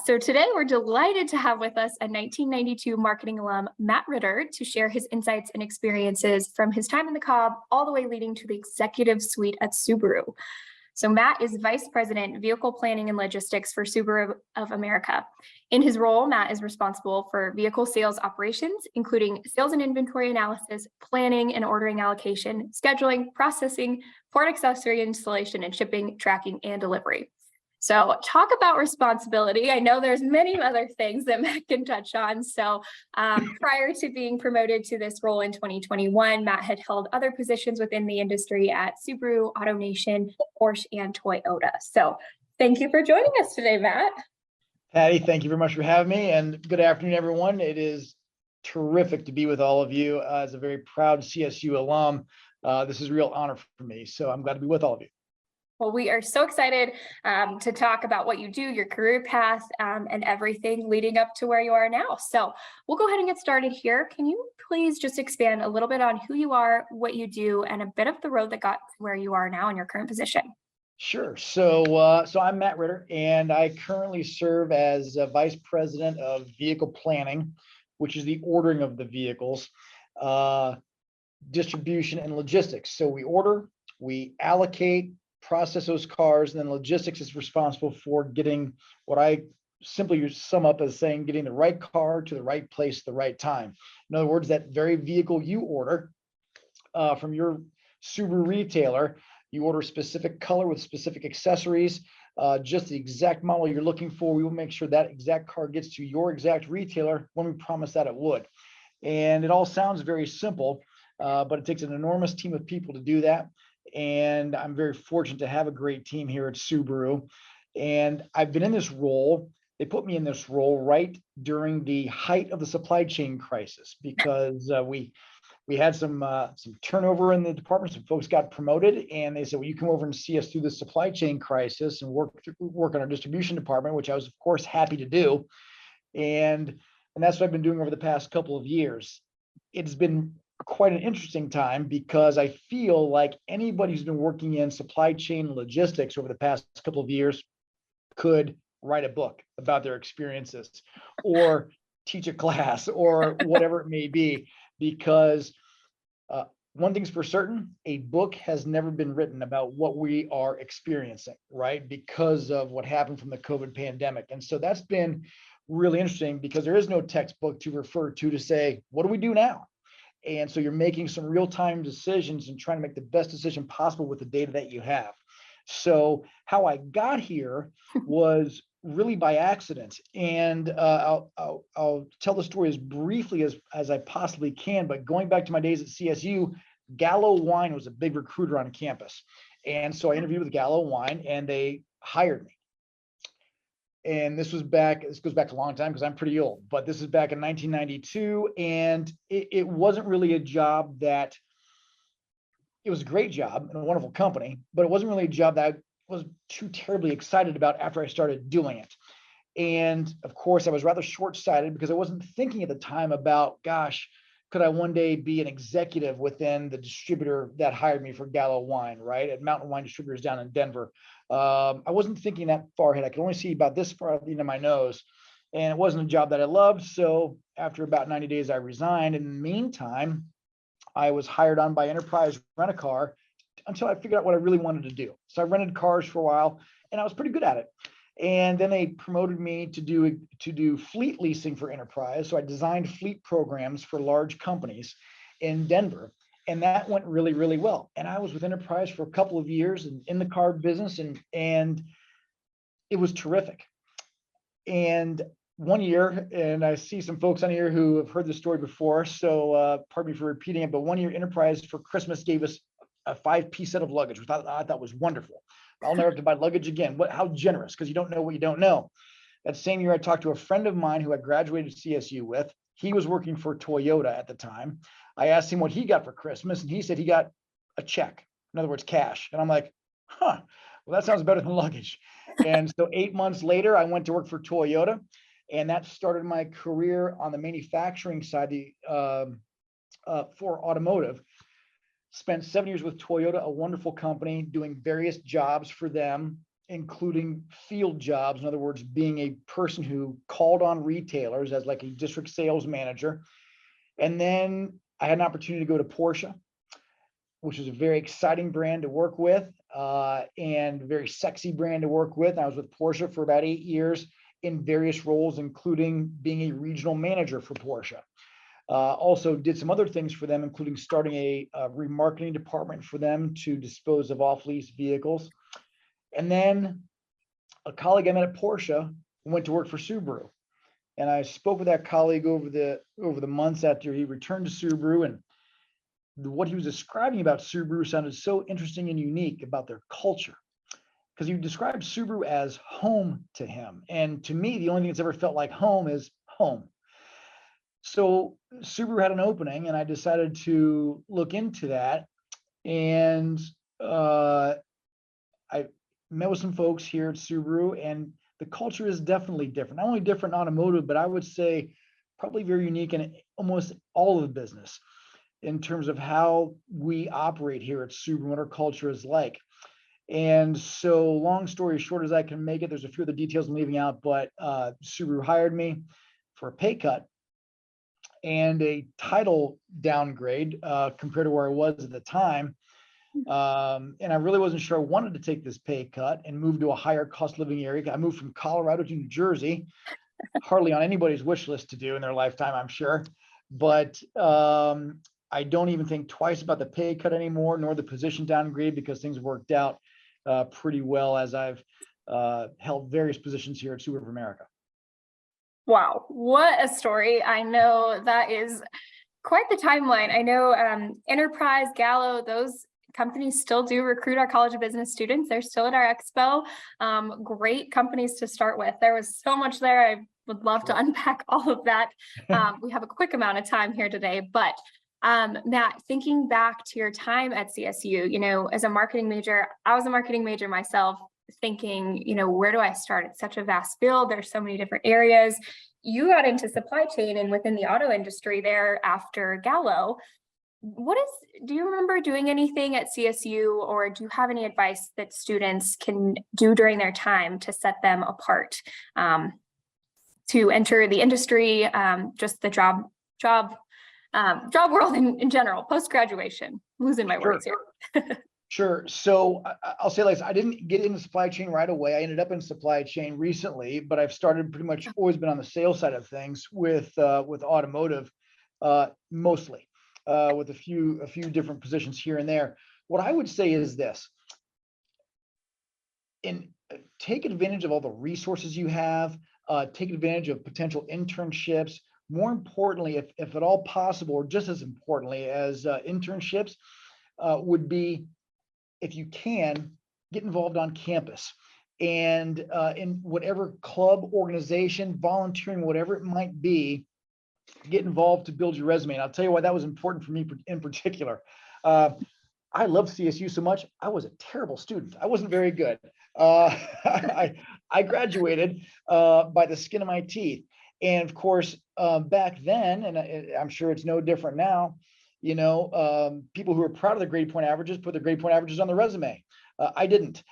So today we're delighted to have with us a 1992 marketing alum, Matt Ritter, to share his insights and experiences from his time in the Cobb all the way leading to the executive suite at Subaru. So Matt is Vice President, Vehicle Planning and Logistics for Subaru of America. In his role, Matt is responsible for vehicle sales operations, including sales and inventory analysis, planning and ordering allocation, scheduling, processing, part accessory installation and shipping, tracking, and delivery. So talk about responsibility. I know there's many other things that Matt can touch on. So prior to being promoted to this role in 2021, Matt had held other positions within the industry at Subaru, AutoNation, Porsche, and Toyota. So thank you for joining us today, Matt. Patty, thank you very much for having me, and good afternoon, everyone. It is terrific to be with all of you. As a very proud CSU alum, this is a real honor for me. So I'm glad to be with all of you. Well, we are so excited to talk about what you do, your career path, and everything leading up to where you are now. So we'll go ahead and get started here. Can you please just expand a little bit on who you are, what you do, and a bit of the road that got to where you are now in your current position? Sure. So I'm Matt Ritter, and I currently serve as Vice President of Vehicle Planning, which is the ordering of the vehicles, distribution, and logistics. So we order, we allocate, process those cars, and then logistics is responsible for getting what I simply sum up as saying getting the right car to the right place at the right time. In other words, that very vehicle you order from your Subaru retailer, you order a specific color with specific accessories, just the exact model you're looking for. We will make sure that exact car gets to your exact retailer when we promise that it would. And it all sounds very simple, but it takes an enormous team of people to do that. And I'm very fortunate to have a great team here at Subaru. And I've been in this role. They put me in this role right during the height of the supply chain crisis because we had some turnover in the department. Some folks got promoted, and they said, "Well, you come over and see us through the supply chain crisis and work on our distribution department," which I was, of course, happy to do. And that's what I've been doing over the past couple of years. It's been quite an interesting time because I feel like anybody who's been working in supply chain logistics over the past couple of years could write a book about their experiences or teach a class or whatever it may be, because one thing's for certain, a book has never been written about what we are experiencing, right? Because of what happened from the COVID pandemic. And so that's been really interesting because there is no textbook to refer to say, what do we do now? And so you're making some real-time decisions and trying to make the best decision possible with the data that you have. So how I got here was really by accident. And I'll tell the story as briefly as I possibly can. But going back to my days at CSU, Gallo Wine was a big recruiter on campus. And so I interviewed with Gallo Wine, and they hired me. And this goes back a long time because I'm pretty old, but this is back in 1992. And it wasn't really a job it was a great job and a wonderful company, but it wasn't really a job that I was too terribly excited about after I started doing it. And of course, I was rather short-sighted because I wasn't thinking at the time about, gosh, could I one day be an executive within the distributor that hired me for Gallo Wine, right? At Mountain Wine Distributors down in Denver. I wasn't thinking that far ahead. I could only see about this far at the end of my nose. And it wasn't a job that I loved. So after about 90 days, I resigned. In the meantime, I was hired on by Enterprise Rent-A-Car until I figured out what I really wanted to do. So I rented cars for a while, and I was pretty good at it. And then they promoted me to do fleet leasing for Enterprise. So I designed fleet programs for large companies in Denver. And that went really, really well. And I was with Enterprise for a couple of years and in the car business, and it was terrific. And one year, and I see some folks on here who have heard the story before, so pardon me for repeating it, but one year Enterprise for Christmas gave us a 5-piece set of luggage, which I thought was wonderful. I'll never have to buy luggage again. How generous, because you don't know what you don't know. That same year, I talked to a friend of mine who I graduated CSU with. He was working for Toyota at the time. I asked him what he got for Christmas, and he said he got a check. In other words, cash. And I'm like, well, that sounds better than luggage. And so 8 months later, I went to work for Toyota, and that started my career on the manufacturing side for automotive. Spent 7 years with Toyota, a wonderful company, doing various jobs for them, including field jobs. In other words, being a person who called on retailers as like a district sales manager. And then I had an opportunity to go to Porsche, which is a very exciting brand to work with, and very sexy brand to work with. I was with Porsche for about 8 years in various roles, including being a regional manager for Porsche. Also did some other things for them, including starting a remarketing department for them to dispose of off-lease vehicles. And then a colleague I met at Porsche went to work for Subaru. And I spoke with that colleague over the months after he returned to Subaru, and what he was describing about Subaru sounded so interesting and unique about their culture, because he described Subaru as home to him. And to me, the only thing that's ever felt like home is home. So Subaru had an opening, and I decided to look into that. And I met with some folks here at Subaru, and the culture is definitely different. Not only different in automotive, but I would say probably very unique in almost all of the business in terms of how we operate here at Subaru, what our culture is like. And so long story short as I can make it, there's a few of the details I'm leaving out, but Subaru hired me for a pay cut and a title downgrade compared to where I was at the time. And I really wasn't sure I wanted to take this pay cut and move to a higher cost living area. I moved from Colorado to New Jersey, hardly on anybody's wish list to do in their lifetime, I'm sure. But I don't even think twice about the pay cut anymore, nor the position downgrade, because things worked out pretty well as I've held various positions here at Subaru of America. Wow, what a story. I know that is quite the timeline. I know Enterprise, Gallo, those companies still do recruit our College of Business students. They're still at our expo. Great companies to start with. There was so much there. I would love to unpack all of that. We have a quick amount of time here today, but Matt, thinking back to your time at CSU, you know, as a marketing major, I was a marketing major myself, thinking, you know, where do I start? It's such a vast field. There's so many different areas. You got into supply chain and within the auto industry there after Gallo. Do you remember doing anything at CSU, or do you have any advice that students can do during their time to set them apart to enter the industry, just the job world in general, post-graduation? I'm losing my words here. Sure. So I'll say like, I didn't get into supply chain right away. I ended up in supply chain recently, but I've started pretty much always been on the sales side of things with automotive, mostly, with a few different positions here and there. What I would say is this: take advantage of all the resources you have, take advantage of potential internships. More importantly, if at all possible, or just as importantly as internships, would be, if you can, get involved on campus and in whatever club, organization, volunteering, whatever it might be, get involved to build your resume. And I'll tell you why that was important for me in particular. I loved CSU so much. I was a terrible student. I wasn't very good. I graduated by the skin of my teeth. And of course, back then, and I'm sure it's no different now, you know, people who are proud of their grade point averages put their grade point averages on the resume. I didn't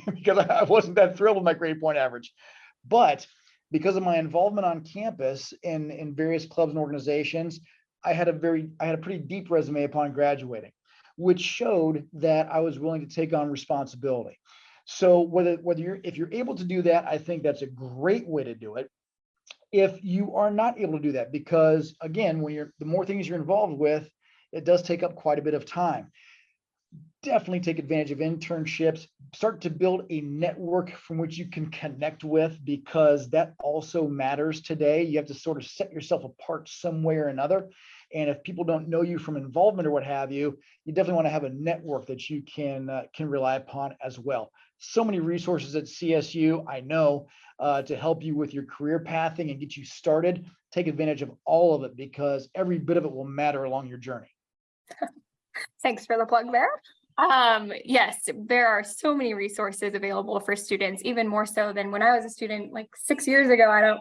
because I wasn't that thrilled with my grade point average. But because of my involvement on campus in various clubs and organizations, I had a pretty deep resume upon graduating, which showed that I was willing to take on responsibility. So if you're able to do that, I think that's a great way to do it. If you are not able to do that, because again, the more things you're involved with, it does take up quite a bit of time. Definitely take advantage of internships, start to build a network from which you can connect with, because that also matters today. You have to sort of set yourself apart some way or another. And if people don't know you from involvement or what have you, you definitely want to have a network that you can rely upon as well. So many resources at CSU, I know, to help you with your career pathing and get you started. Take advantage of all of it, because every bit of it will matter along your journey. Thanks for the plug there. Yes, there are so many resources available for students, even more so than when I was a student like 6 years ago.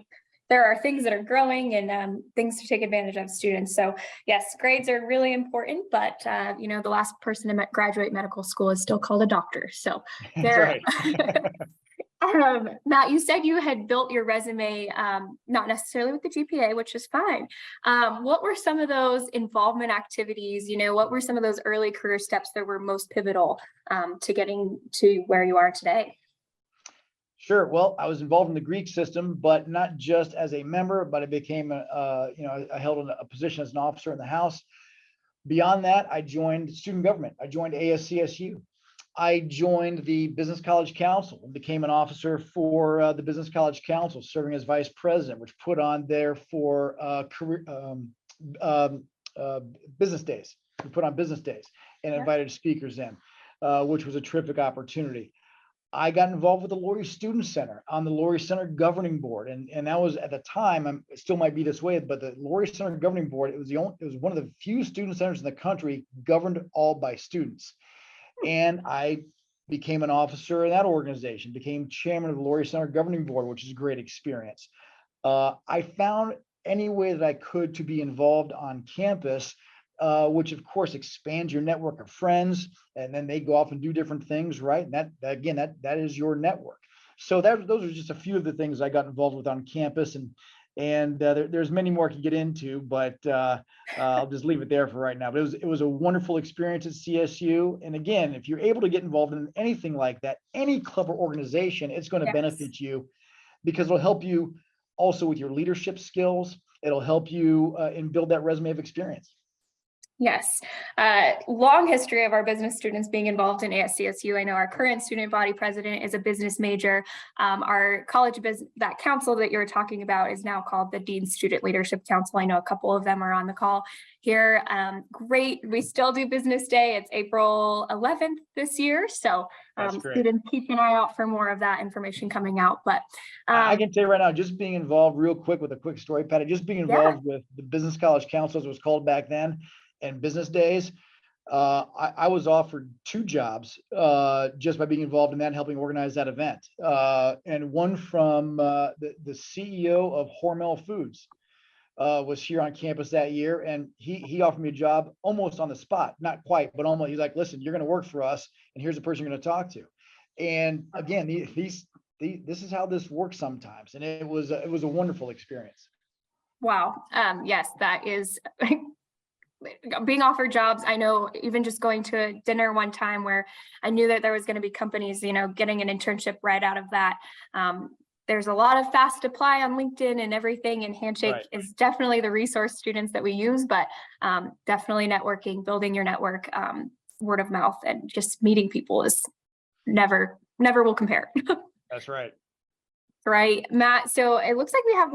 there are things that are growing and things to take advantage of students. So yes, grades are really important, but the last person to graduate medical school is still called a doctor. So That's there. right. Matt, you said you had built your resume, not necessarily with the GPA, which is fine. What were some of those involvement activities? What were some of those early career steps that were most pivotal to getting to where you are today? Sure. Well, I was involved in the Greek system, but not just as a member, but I became I held a position as an officer in the House. Beyond that, I joined student government. I joined ASCSU. I joined the Business College Council and became an officer for the Business College Council, serving as vice president, which put on there for business days. We put on business days and invited speakers in, which was a terrific opportunity. I got involved with the Laurie Student Center on the Laurie Center Governing Board. And that was at the time, it still might be this way, but the Laurie Center Governing Board, it was one of the few student centers in the country governed all by students. And I became an officer in that organization, became chairman of the Laurie Center Governing Board, which is a great experience. I found any way that I could to be involved on campus, which of course expands your network of friends, and then they go off and do different things, right? And that is your network. So those are just a few of the things I got involved with on campus, and there's many more I could get into, but I'll just leave it there for right now. But it was a wonderful experience at CSU. And again, if you're able to get involved in anything like that, any club or organization, it's going to benefit you, because it'll help you also with your leadership skills. It'll help you and build that resume of experience. Yes, long history of our business students being involved in ASCSU. I know our current student body president is a business major. Our college business, that council that you're talking about, is now called the Dean Student Leadership Council. I know a couple of them are on the call here. Great. We still do business day. It's April 11th this year. So students, keep an eye out for more of that information coming out. But I can tell you right now, just being involved real quick with a quick story, Patty, just being involved with the Business College Council, as it was called back then, and business days. I was offered 2 jobs just by being involved in that and helping organize that event. And one from the CEO of Hormel Foods was here on campus that year. And he offered me a job almost on the spot, not quite, but almost. He's like, listen, you're going to work for us, and here's the person you're going to talk to. And again, this is how this works sometimes. And it was a wonderful experience. Wow. Yes, that is being offered jobs. I know, even just going to a dinner one time where I knew that there was going to be companies, getting an internship right out of that. There's a lot of fast apply on LinkedIn and everything, and Handshake is definitely the resource students that we use, but definitely networking, building your network, word of mouth, and just meeting people is never will compare. That's right. Right, Matt. So it looks like we have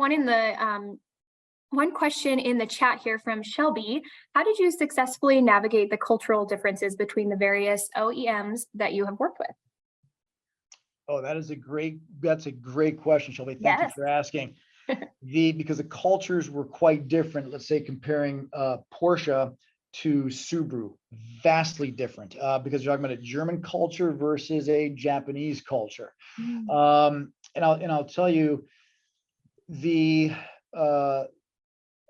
one question in the chat here from Shelby. How did you successfully navigate the cultural differences between the various OEMs that you have worked with? Oh, that's a great question, Shelby. Thank you for asking. Because the cultures were quite different. Let's say comparing Porsche to Subaru, vastly different, because you're talking about a German culture versus a Japanese culture. And I'll tell you,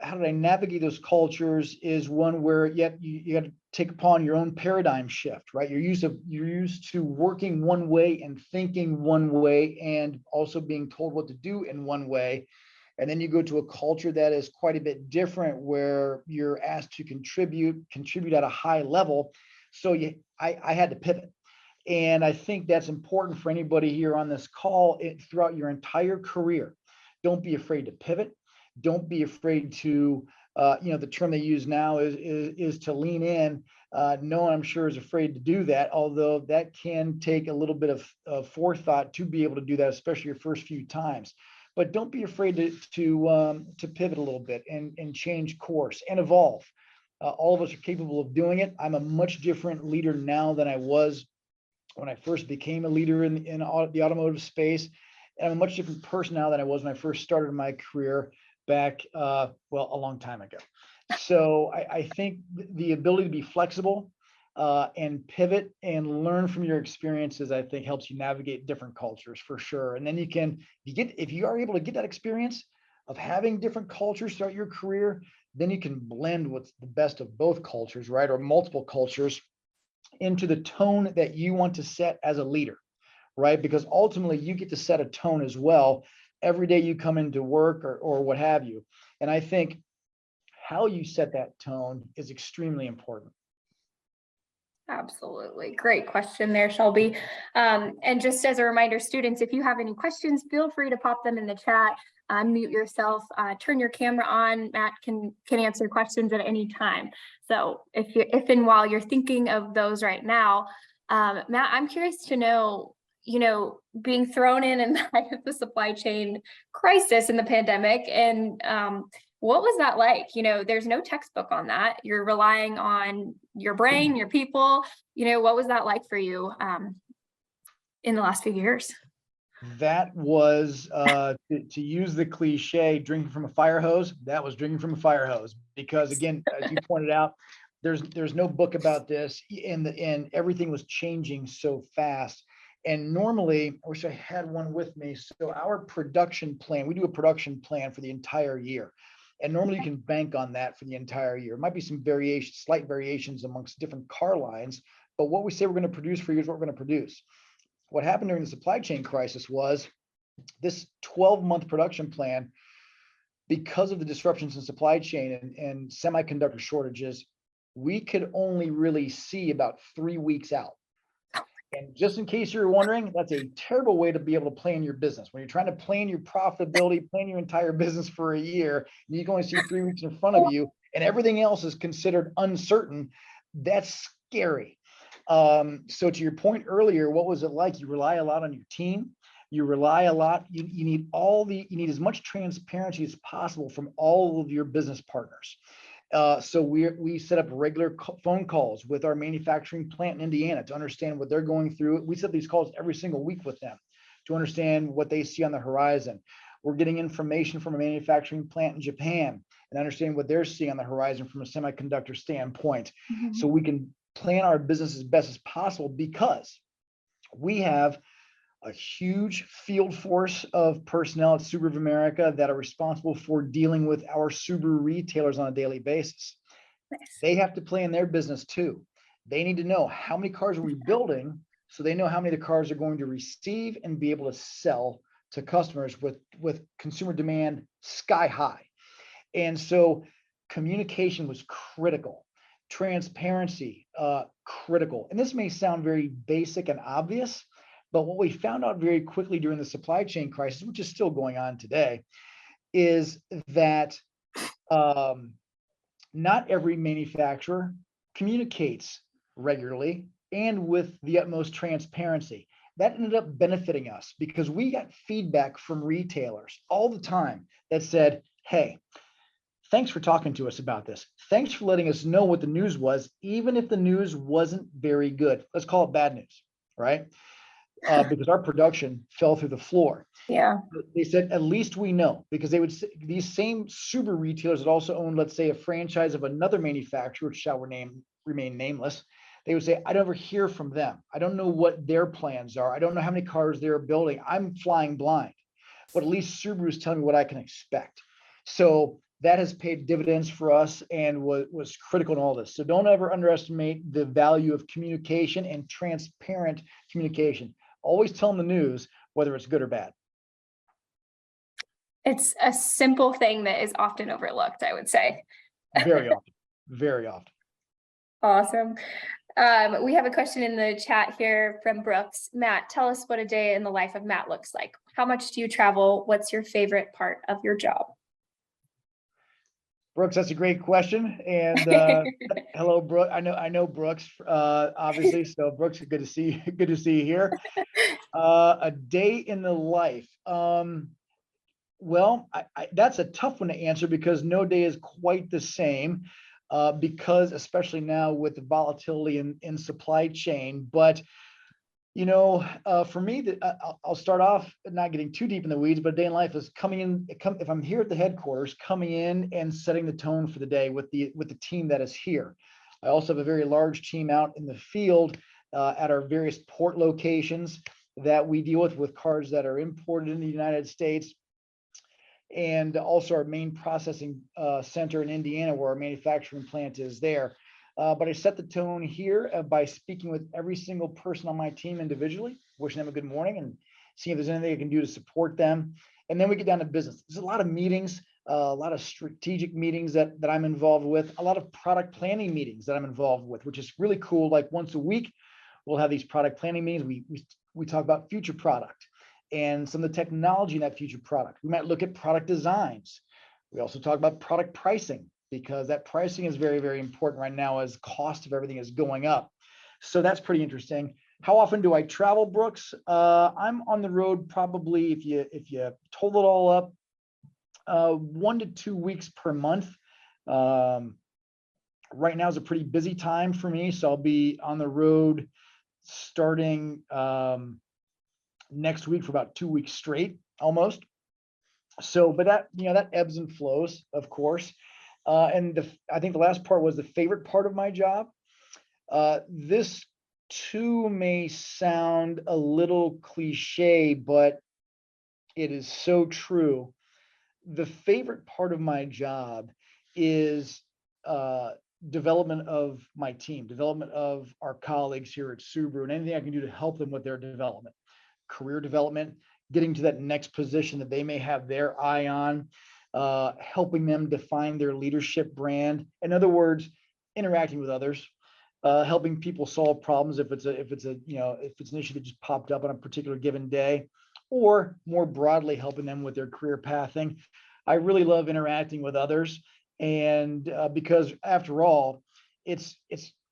how did I navigate those cultures is one where you got to take upon your own paradigm shift, right? You're used to working one way and thinking one way, and also being told what to do in one way. And then you go to a culture that is quite a bit different, where you're asked to contribute at a high level. So I had to pivot. And I think that's important for anybody here on this call throughout your entire career. Don't be afraid to pivot. Don't be afraid to, the term they use now is to lean in. No one, I'm sure, is afraid to do that, although that can take a little bit of forethought to be able to do that, especially your first few times. But don't be afraid to pivot a little bit and change course and evolve. All of us are capable of doing it. I'm a much different leader now than I was when I first became a leader in the automotive space. And I'm a much different person now than I was when I first started my career back, a long time ago. So I think the ability to be flexible and pivot and learn from your experiences, I think, helps you navigate different cultures for sure. And then if you are able to get that experience, of having different cultures throughout your career, then you can blend what's the best of both cultures, right? Or multiple cultures into the tone that you want to set as a leader, right? Because ultimately you get to set a tone as well every day you come into work or what have you. And I think how you set that tone is extremely important. Absolutely. Great question there, Shelby. And just as a reminder, students, if you have any questions, feel free to pop them in the chat, unmute yourself, turn your camera on. Matt can answer questions at any time. So if and while you're thinking of those right now, Matt, I'm curious to know, being thrown in the supply chain crisis in the pandemic, and what was that like? There's no textbook on that. You're relying on your brain, your people. What was that like for you in the last few years? That was, to use the cliche, drinking from a fire hose. That was drinking from a fire hose, because again, as you pointed out, there's no book about this, and everything was changing so fast. And normally, I wish I had one with me. So our production plan, we do a production plan for the entire year. And normally you can bank on that for the entire year. It might be some variations, slight variations amongst different car lines, but what we say we're going to produce for you is what we're going to produce. What happened during the supply chain crisis was this 12-month production plan, because of the disruptions in supply chain and semiconductor shortages, we could only really see about 3 weeks out. And just in case you're wondering, that's a terrible way to be able to plan your business. When you're trying to plan your profitability, plan your entire business for a year, and you can only see 3 weeks in front of you, and everything else is considered uncertain, that's scary. So to your point earlier, what was it like? You rely a lot on your team. You rely a lot. You need as much transparency as possible from all of your business partners. So we set up regular phone calls with our manufacturing plant in Indiana to understand what they're going through. We set these calls every single week with them to understand what they see on the horizon. We're getting information from a manufacturing plant in Japan and understand what they're seeing on the horizon from a semiconductor standpoint. Mm-hmm. So we can plan our business as best as possible, because we have a huge field force of personnel at Subaru of America that are responsible for dealing with our Subaru retailers on a daily basis. Nice. They have to plan their business too. They need to know how many cars are we building, so they know how many of the cars are going to receive and be able to sell to customers with consumer demand sky high. And so communication was critical. Transparency, critical. And this may sound very basic and obvious, but what we found out very quickly during the supply chain crisis, which is still going on today, is that not every manufacturer communicates regularly and with the utmost transparency. That ended up benefiting us because we got feedback from retailers all the time that said, hey, thanks for talking to us about this. Thanks for letting us know what the news was, even if the news wasn't very good. Let's call it bad news, right? Because our production fell through the floor. Yeah. They said, at least we know, because they would say, these same Subaru retailers that also own, let's say, a franchise of another manufacturer, which shall remain nameless. They would say, I don't ever hear from them. I don't know what their plans are. I don't know how many cars they're building. I'm flying blind, but at least Subaru is telling me what I can expect. So that has paid dividends for us and was critical in all this. So don't ever underestimate the value of communication and transparent communication. Always tell them the news, whether it's good or bad. It's a simple thing that is often overlooked, I would say. Very often. Very often. Awesome. We have a question in the chat here from Brooks. Matt, tell us what a day in the life of Matt looks like. How much do you travel? What's your favorite part of your job? Brooks, that's a great question. And hello, Brooks. I know Brooks, obviously. So Brooks, good to see you here. A day in the life. Well, that's a tough one to answer because no day is quite the same, because especially now with the volatility in supply chain. But for me, I'll start off not getting too deep in the weeds, but a day in life is if I'm here at the headquarters, coming in and setting the tone for the day with the team that is here. I also have a very large team out in the field at our various port locations that we deal with cars that are imported in the United States. and also our main processing center in Indiana, where our manufacturing plant is there. But I set the tone here by speaking with every single person on my team individually, wishing them a good morning and seeing if there's anything I can do to support them. And then we get down to business. There's a lot of meetings, a lot of strategic meetings that I'm involved with, a lot of product planning meetings that I'm involved with, which is really cool. Like once a week, we'll have these product planning meetings. We talk about future product and some of the technology in that future product. We might look at product designs. We also talk about product pricing, because that pricing is very, very important right now as cost of everything is going up. So that's pretty interesting. How often do I travel, Brooks? I'm on the road probably, if you total it all up, 1 to 2 weeks per month. Right now is a pretty busy time for me, so I'll be on the road starting next week for about 2 weeks straight, almost. So, but that, that ebbs and flows, of course. And I think the last part was the favorite part of my job. This too may sound a little cliche, but it is so true. The favorite part of my job is development of my team, development of our colleagues here at Subaru, and anything I can do to help them with their development, career development, getting to that next position that they may have their eye on, helping them define their leadership brand. In other words, interacting with others, helping people solve problems if it's an issue that just popped up on a particular given day, or more broadly helping them with their career pathing. I really love interacting with others, and because after all, it's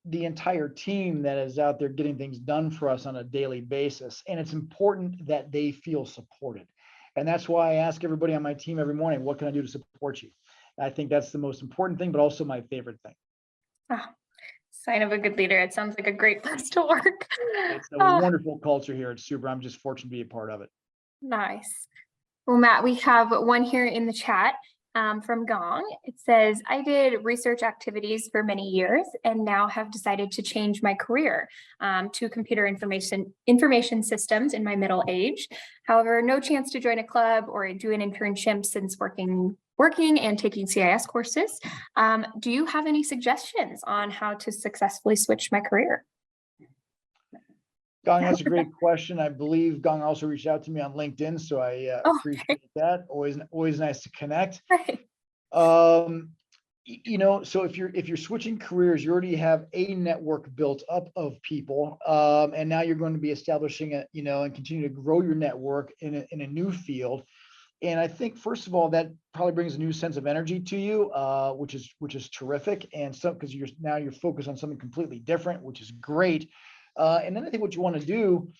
the entire team that is out there getting things done for us on a daily basis, and it's important that they feel supported. And that's why I ask everybody on my team every morning, what can I do to support you? I think that's the most important thing, but also my favorite thing. Sign of a good leader. It sounds like a great place to work. It's a wonderful culture here at Subaru. I'm just fortunate to be a part of it. Nice. Well, Matt, we have one here in the chat from Gong. It says, I did research activities for many years and now have decided to change my career to computer information systems in my middle age. However, no chance to join a club or do an internship since working and taking CIS courses. Do you have any suggestions on how to successfully switch my career? Gong, that's a great question. I believe Gong also reached out to me on LinkedIn, so I appreciate that. Always nice to connect. Right. So if you're switching careers, you already have a network built up of people, and now you're going to be establishing and continue to grow your network in a new field. And I think, first of all, that probably brings a new sense of energy to you, which is terrific. And so, because you're focused on something completely different, which is great. And then I think what you want to do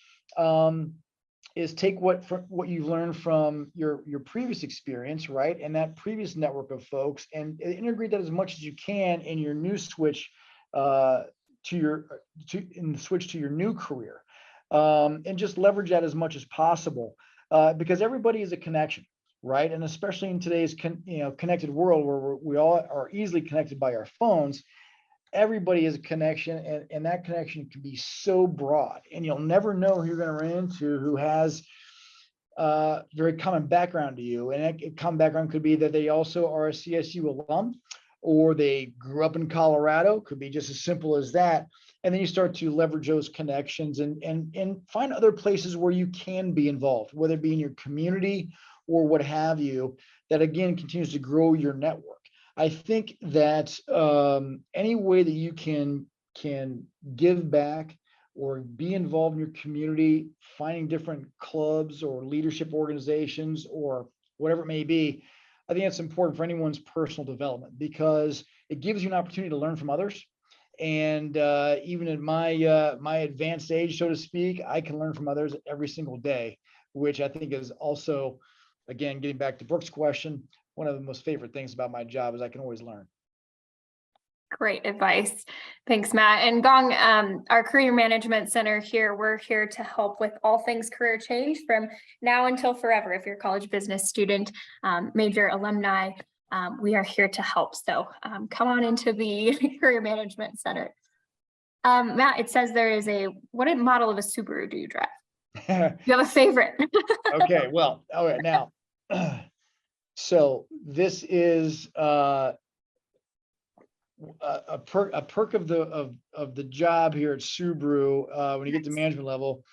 is take what you've learned from your previous experience, right, and that previous network of folks, and integrate that as much as you can in your new switch in the switch to your new career, and just leverage that as much as possible, because everybody is a connection, right? And especially in today's connected world where we all are easily connected by our phones. Everybody is a connection, and that connection can be so broad, and you'll never know who you're going to run into who has very common background to you. And that common background could be that they also are a CSU alum, or they grew up in Colorado. Could be just as simple as that. And then you start to leverage those connections and find other places where you can be involved, whether it be in your community or what have you, that again continues to grow your network. I think that any way that you can give back or be involved in your community, finding different clubs or leadership organizations or whatever it may be, I think that's important for anyone's personal development, because it gives you an opportunity to learn from others. And even at my advanced age, so to speak, I can learn from others every single day, which I think is also, again, getting back to Brooke's question, one of the most favorite things about my job is I can always learn. Great advice. Thanks, Matt. And Gong, our Career Management Center here, we're here to help with all things career change from now until forever. If you're a college business student, major, alumni, we are here to help. So come on into the Career Management Center. Matt, it says there is what model of a Subaru do you drive? You have a favorite? Okay, well, all right, now. So this is a perk of the job here at Subaru when you get to management level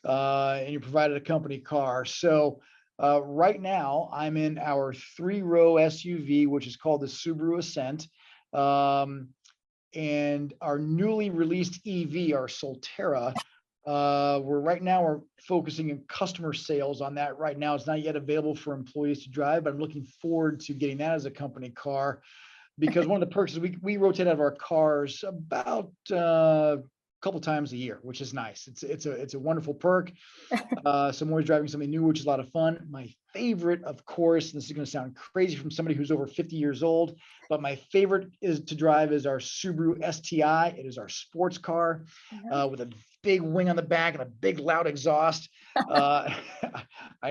and you're provided a company car. So right now I'm in our 3-row SUV, which is called the Subaru Ascent. And our newly released EV, our Solterra, we're focusing on customer sales on that right now. It's not yet available for employees to drive, but I'm looking forward to getting that as a company car, because one of the perks is we rotate out of our cars about a couple times a year, which is nice. It's a wonderful perk. So I'm always driving something new, which is a lot of fun. My favorite, of course, and this is going to sound crazy from somebody who's over 50 years old, but my favorite is to drive is our Subaru STI. It is our sports car with a big wing on the back and a big loud exhaust. I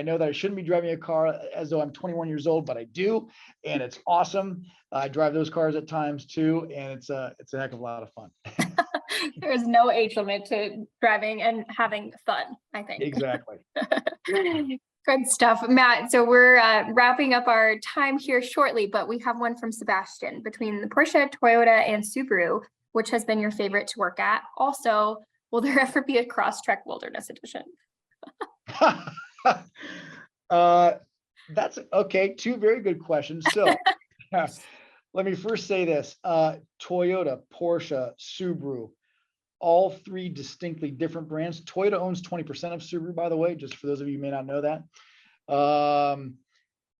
know that I shouldn't be driving a car as though I'm 21 years old, but I do, and it's awesome. I drive those cars at times too, and it's a heck of a lot of fun. There is no age limit to driving and having fun, I think. Exactly. Good stuff, Matt. So we're wrapping up our time here shortly, but we have one from Sebastian. Between the Porsche, Toyota, and Subaru, which has been your favorite to work at? Also, will there ever be a Crosstrek Wilderness Edition? That's okay. Two very good questions. So let me first say this. Toyota, Porsche, Subaru, all three distinctly different brands. Toyota owns 20% of Subaru, by the way, just for those of you who may not know that.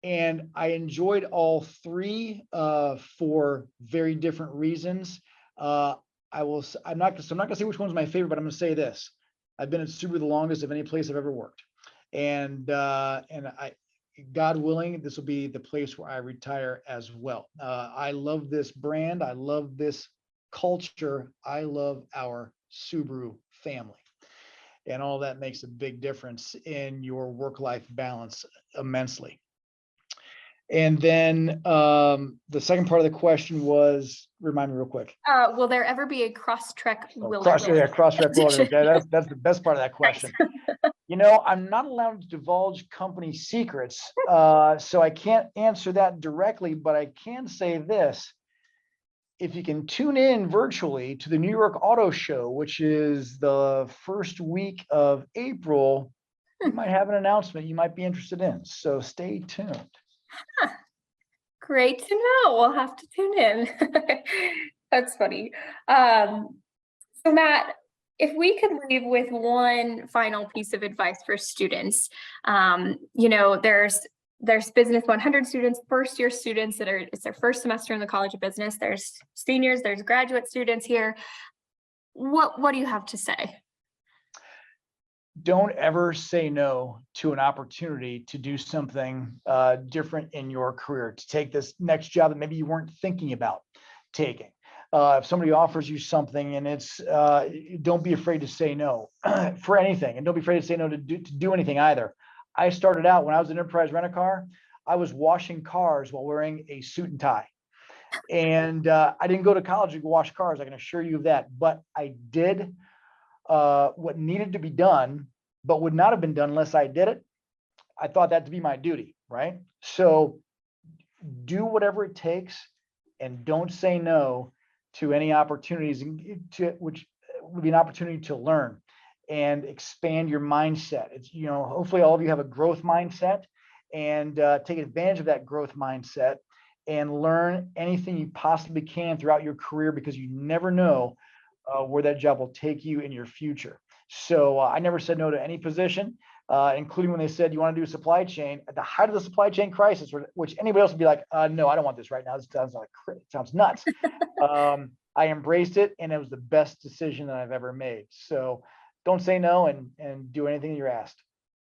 And I enjoyed all three for very different reasons. I'm not gonna say which one's my favorite, but I'm gonna say this. I've been at Subaru the longest of any place I've ever worked. And God willing, this will be the place where I retire as well. I love this brand. I love this culture. I love our Subaru family, and all that makes a big difference in your work-life balance immensely. And then the second part of the question was, remind me real quick. Will there ever be a Crosstrek Wilderness? Crosstrek Wilderness. Okay, that's the best part of that question. You know, I'm not allowed to divulge company secrets, so I can't answer that directly, but I can say this. If you can tune in virtually to the New York Auto Show, which is the first week of April, you might have an announcement you might be interested in. So stay tuned. Huh. Great to know. We'll have to tune in. That's funny. So Matt, if we could leave with one final piece of advice for students, you know, there's Business 100 students, first-year students that it's their first semester in the College of Business. There's seniors, there's graduate students here. What do you have to say? Don't ever say no to an opportunity to do something different in your career, to take this next job that maybe you weren't thinking about taking. If somebody offers you something and it's, don't be afraid to say no for anything, and don't be afraid to say no to do anything either. I started out when I was an enterprise rent-a-car, I was washing cars while wearing a suit and tie. And I didn't go to college to wash cars, I can assure you of that. But I did what needed to be done, but would not have been done unless I did it. I thought that to be my duty, right? So do whatever it takes and don't say no to any opportunities, which would be an opportunity to learn and expand your mindset. It's, you know, hopefully all of you have a growth mindset, and take advantage of that growth mindset and learn anything you possibly can throughout your career, because you never know where that job will take you in your future. So I never said no to any position, including when they said, you want to do supply chain at the height of the supply chain crisis, which anybody else would be like, no, I don't want this right now. This sounds nuts. I embraced it, and it was the best decision that I've ever made. So don't say no, and do anything you're asked.